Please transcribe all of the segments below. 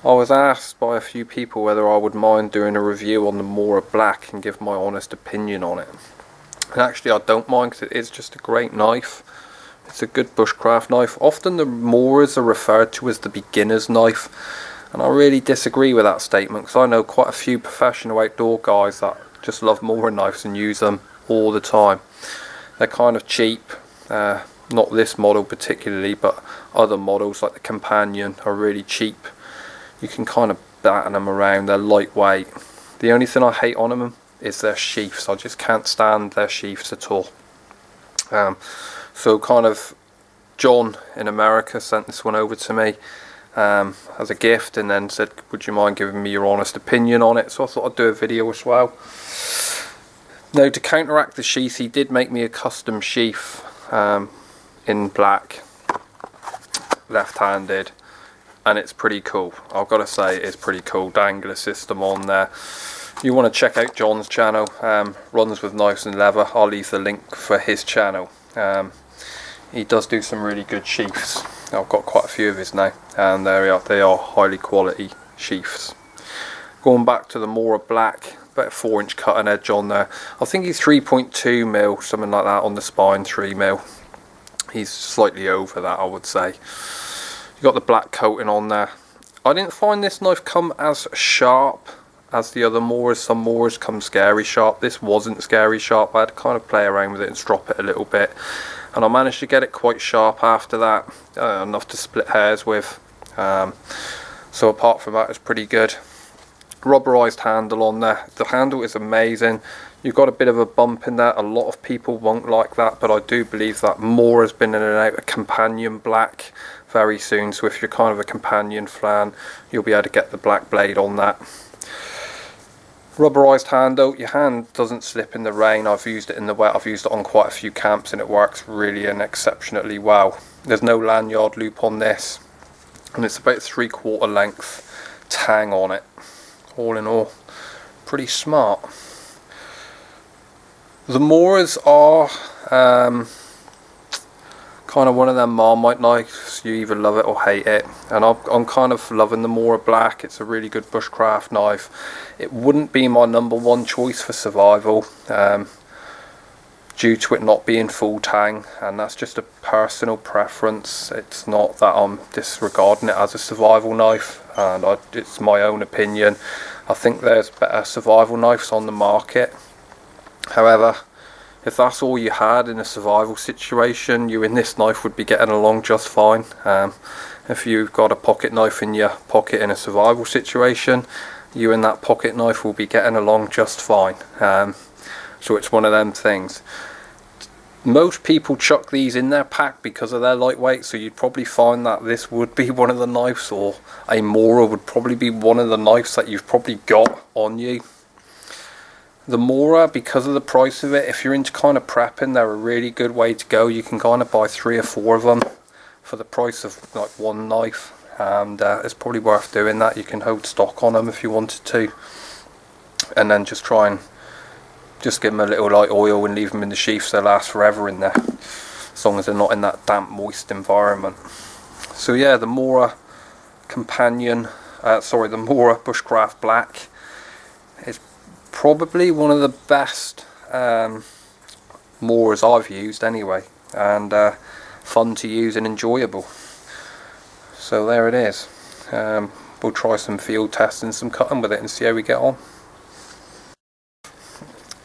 I was asked by a few people whether I would mind doing a review on the Mora Black and give my honest opinion on it. And actually I don't mind, because it is just a great knife. It's a good bushcraft knife. Often the Moras are referred to as the beginner's knife, and I really disagree with that statement, because I know quite a few professional outdoor guys that just love Mora knives and use them all the time. They're kind of cheap, not this model particularly, but other models like the Companion are really cheap. You can kind of batten them around, they're lightweight. The only thing I hate on them is their sheaths. I just can't stand their sheaths at all. So kind of John in America sent this one over to me as a gift, and then said, would you mind giving me your honest opinion on it? So I thought I'd do a video as well. Now, to counteract the sheath, he did make me a custom sheath in black, left-handed, and it's pretty cool. I've got to say, it's pretty cool. Dangler system on there. You want to check out John's channel, Runs with Knives and Leather. I'll leave the link for his channel. He does do some really good sheaths. I've got quite a few of his now, and they are highly quality sheaths. Going back to the Mora Black, about a 4-inch cutting edge on there. I think he's 3.2 mil, something like that on the spine, 3 mil. He's slightly over that, I would say. You got the black coating on there. I didn't find this knife come as sharp as the other Moras. Some Moras come scary sharp. This wasn't scary sharp. I had to kind of play around with it and strop it a little bit, and I managed to get it quite sharp after that, enough to split hairs with. So apart from that, it's pretty good. Rubberized handle on there. The handle is amazing. You've got a bit of a bump in there. A lot of people won't like that, but I do believe that Mora's been in and out a Companion Black very soon, so if you're kind of a Companion fan, you'll be able to get the black blade on that. Rubberized handle. Your hand doesn't slip in the rain. I've used it in the wet. I've used it on quite a few camps, and it works really and exceptionally well. There's no lanyard loop on this, and it's about 3/4 length tang on it. All in all, pretty smart. The Moras are kind of one of them Marmite knives. You either love it or hate it, and I'm kind of loving the Mora Black. It's a really good bushcraft knife. It wouldn't be my #1 choice for survival, due to it not being full tang, and that's just a personal preference. It's not that I'm disregarding it as a survival knife, and it's my own opinion. I think there's better survival knives on the market. However, if that's all you had in a survival situation, you in this knife would be getting along just fine. If you've got a pocket knife in your pocket in a survival situation, you and that pocket knife will be getting along just fine. So it's one of them things. Most people chuck these in their pack because of their lightweight, so you'd probably find that this would be one of the knives, or a Mora would probably be one of the knives that you've probably got on you. The Mora, because of the price of it, if you're into kind of prepping, they're a really good way to go. You can kind of buy 3 or 4 of them for the price of like one knife, and it's probably worth doing that. You can hold stock on them if you wanted to, and then just try and just give them a little light oil and leave them in the sheaths. They'll last forever in there, as long as they're not in that damp, moist environment. So yeah, the Mora Companion, the Mora Bushcraft Black is probably one of the best Moras I've used anyway, and fun to use and enjoyable. So there it is. We'll try some field testing, some cutting with it, and see how we get on.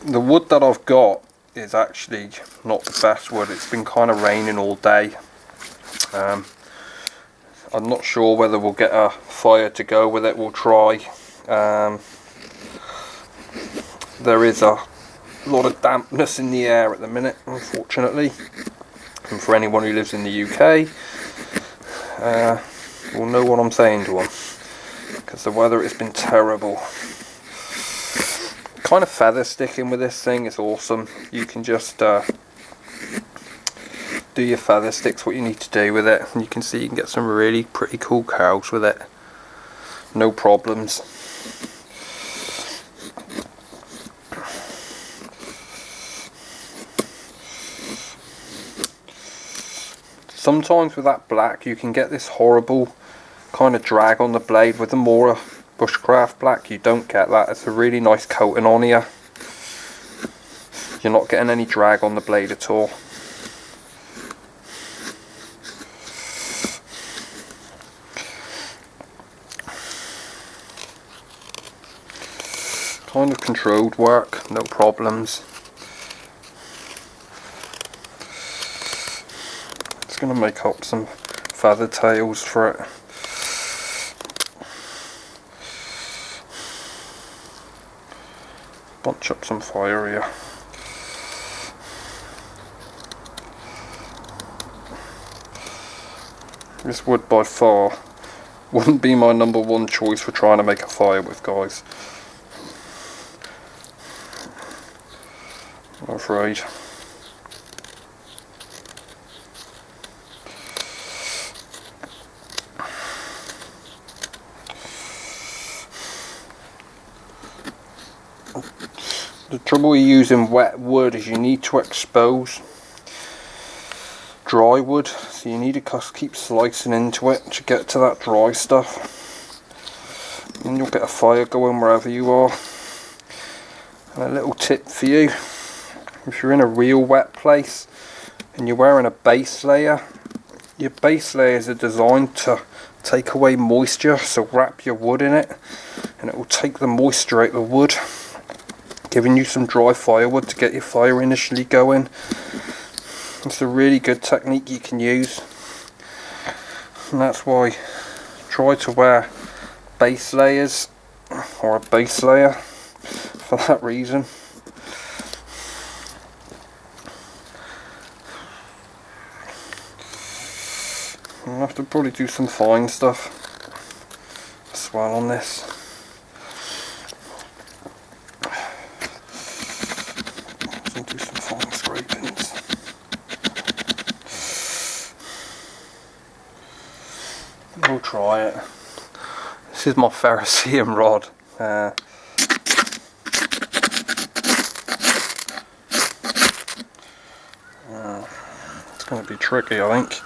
The wood that I've got is actually not the best wood. It's been kind of raining all day. I'm not sure whether we'll get a fire to go with it. We'll try. There is a lot of dampness in the air at the minute, unfortunately, and for anyone who lives in the UK will know what I'm saying to them, because the weather has been terrible. Kind of feather sticking with this thing is awesome. You can just do your feather sticks, what you need to do with it, and you can see you can get some really pretty cool curls with it, no problems. Sometimes with that black you can get this horrible kind of drag on the blade. With the Mora Bushcraft Black you don't get that. It's a really nice coating on here. You're not getting any drag on the blade at all. Kind of controlled work, no problems. Just going to make up some feather tails for it. Bunch up some fire here. This wood by far wouldn't be my #1 choice for trying to make a fire with, guys. I'm afraid. The trouble with using wet wood is you need to expose dry wood, so you need to keep slicing into it to get to that dry stuff, and you'll get a fire going wherever you are. And a little tip for you, if you're in a real wet place and you're wearing a base layer, your base layers are designed to take away moisture, so wrap your wood in it and it will take the moisture out of the wood, giving you some dry firewood to get your fire initially going. It's a really good technique you can use, and that's why try to wear base layers or a base layer for that reason. I'll have to probably do some fine stuff as well on this. Do some fine scrapings. We'll try it. This is my ferrocerium rod. It's going to be tricky, I think.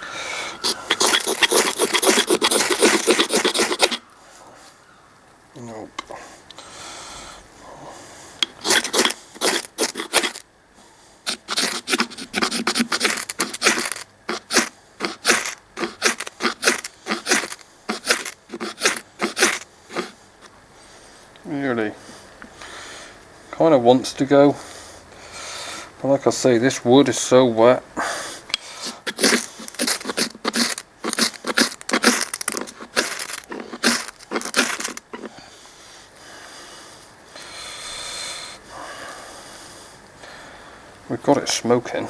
Nope. Really kind of wants to go, but like I say, this wood is so wet. We've got it smoking.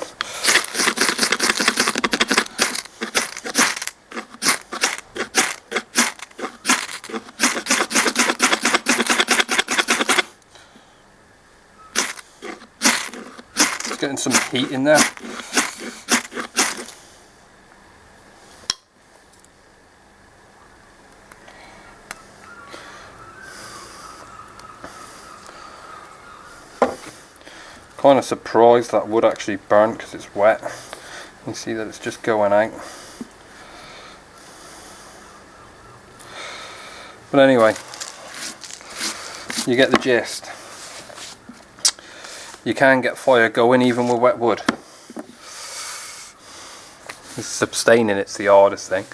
Getting some heat in there. Kind of surprised that wood actually burnt because it's wet. You see that it's just going out. But anyway, you get the gist. You can get fire going even with wet wood. It's sustaining, it's the hardest thing.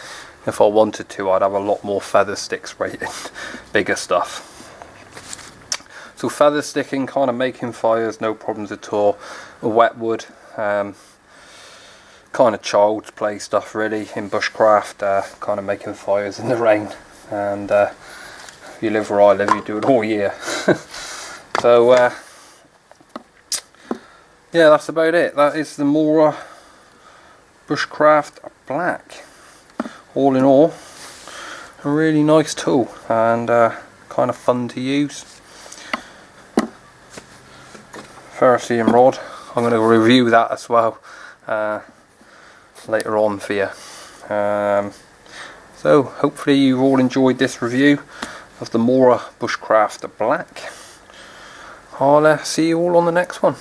If I wanted to, I'd have a lot more feather sticks rated, bigger stuff. So feather sticking, kind of making fires, no problems at all. Wet wood, kind of child's play stuff really in bushcraft, kind of making fires in the rain. And if you live where I live, you do it all year. So yeah, that's about it. That is the Mora Bushcraft Black. All in all, a really nice tool and kind of fun to use. Ferrocerium rod. I'm going to review that as well later on for you. So hopefully you've all enjoyed this review of the Mora Bushcraft Black. I'll see you all on the next one.